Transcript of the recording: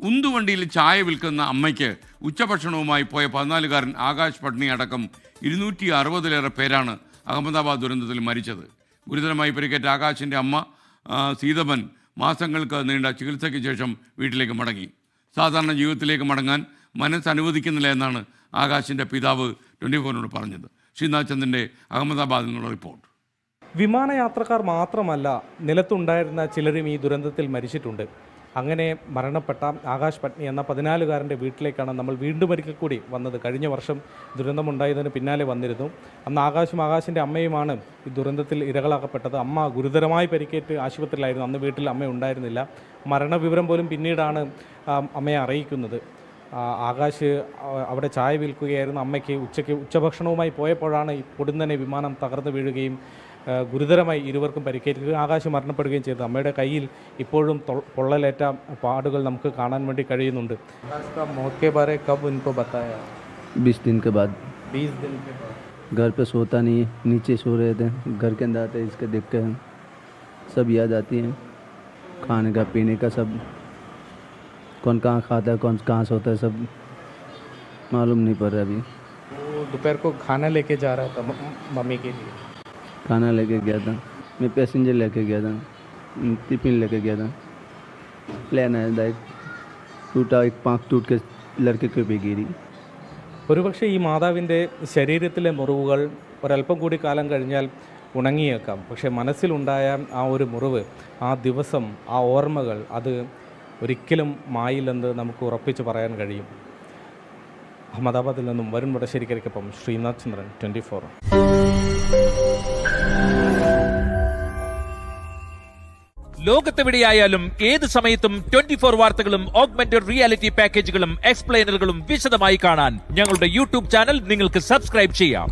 ഉന്തുവണ്ടിയിൽ ചായ വിൽക്കുന്ന അമ്മയ്ക്ക് ഉച്ചഭക്ഷണവുമായി പോയ 14-കാരൻ ആകാശ് പട്നി അടക്കം 260-ലേറെ പേരാണ് അഹമ്മദാബാദ് ദുരന്തത്തിൽ മരിച്ചത്. ഗുരുതരമായി പരിക്കേറ്റ ആകാശിൻ്റെ അമ്മ സീതപ്പൻ മാസങ്ങൾക്ക് നീണ്ട ചികിത്സയ്ക്ക് ശേഷം വീട്ടിലേക്ക് മടങ്ങി. സാധാരണ ജീവിതത്തിലേക്ക് മടങ്ങാൻ മനസ്സ് അനുവദിക്കുന്നില്ല എന്നാണ് ആകാശിൻ്റെ പിതാവ് 24-നോട് പറഞ്ഞത്. ശ്രീനാഥ് ചന്ദിൻ്റെ അഹമ്മദാബാദിൽ നിന്നുള്ള റിപ്പോർട്ട്. വിമാനയാത്രക്കാർ മാത്രമല്ല, നിലത്തുണ്ടായിരുന്ന ചിലരും ഈ ദുരന്തത്തിൽ മരിച്ചിട്ടുണ്ട്. അങ്ങനെ മരണപ്പെട്ട ആകാശ് പട്നി എന്ന 14-കാരൻ്റെ വീട്ടിലേക്കാണ് നമ്മൾ വീണ്ടും ഒരിക്കൽ കൂടി വന്നത്. കഴിഞ്ഞ വർഷം ദുരന്തമുണ്ടായതിന് പിന്നാലെ വന്നിരുന്നു. അന്ന് ആകാശിൻ്റെ അമ്മയുമാണ് ഈ ദുരന്തത്തിൽ ഇരകളാക്കപ്പെട്ടത്. അമ്മ ഗുരുതരമായി പരിക്കേറ്റ് ആശുപത്രിയിലായിരുന്നു. അന്ന് വീട്ടിൽ അമ്മ ഉണ്ടായിരുന്നില്ല. മരണവിവരം പോലും പിന്നീടാണ് അമ്മയെ അറിയിക്കുന്നത്. ആകാശ് അവിടെ ചായ വിൽക്കുകയായിരുന്നു. അമ്മയ്ക്ക് ഉച്ചഭക്ഷണവുമായി പോയപ്പോഴാണ് പൊടുന്നനെ വിമാനം തകർന്നു വീഴുകയും ഗുരുതരമായി ഇരുവർക്കും പരിക്കേൽക്കുകയും ആകാശ് മരണപ്പെടുകയും ചെയ്തു. അമ്മയുടെ കയ്യിൽ ഇപ്പോഴും പൊള്ളലേറ്റ പാടുകൾ നമുക്ക് കാണാൻ വേണ്ടി കഴിയുന്നുണ്ട്. 20 दिन के बाद घर पे सोता नहीं, नीचे सो रहे थे, घर के अंदर आते इसके देख कर सब याद आती है, खाने का पीने का सब, कौन कहाँ खाता है कौन कहाँ सोता है सब मालूम नहीं पड़ रहा अभी. वो दोपहर को खाना लेके जा रहा था मम्मी के लिए. खाना लेके गया था, मैं पैसेंजर लेके गया था, टिफिन लेके गया था. प्लेन आया डायरेक्ट टूटा, एक पाँख टूट के लड़के के पे गिरी. ഒരുപക്ഷെ ഈ മാതാവിൻ്റെ ശരീരത്തിലെ മുറിവുകൾ ഒരല്പം കൂടി കാലം കഴിഞ്ഞാൽ ഉണങ്ങിയേക്കാം. പക്ഷേ മനസ്സിലുണ്ടായ ആ ഒരു മുറിവ്, ആ ദിവസം, ആ ഓർമ്മകൾ, അത് ഒരിക്കലും മായില്ലെന്ന് നമുക്ക് ഉറപ്പിച്ച് പറയാൻ കഴിയും. അഹമ്മദാബാദിൽ നിന്നും വരുൺ വടശ്ശേരിക്കൊപ്പം ശ്രീനാഥ് ചന്ദ്രൻ, 24. ലോകത്തെവിടെയായാലും ഏത് സമയത്തും 24 വാർത്തകളും ഓഗ്മെന്റഡ് റിയാലിറ്റി പാക്കേജുകളും എക്സ്പ്ലെയിനറുകളും വിശദമായി കാണാൻ ഞങ്ങളുടെ യൂട്യൂബ് ചാനൽ നിങ്ങൾക്ക് സബ്സ്ക്രൈബ് ചെയ്യാം.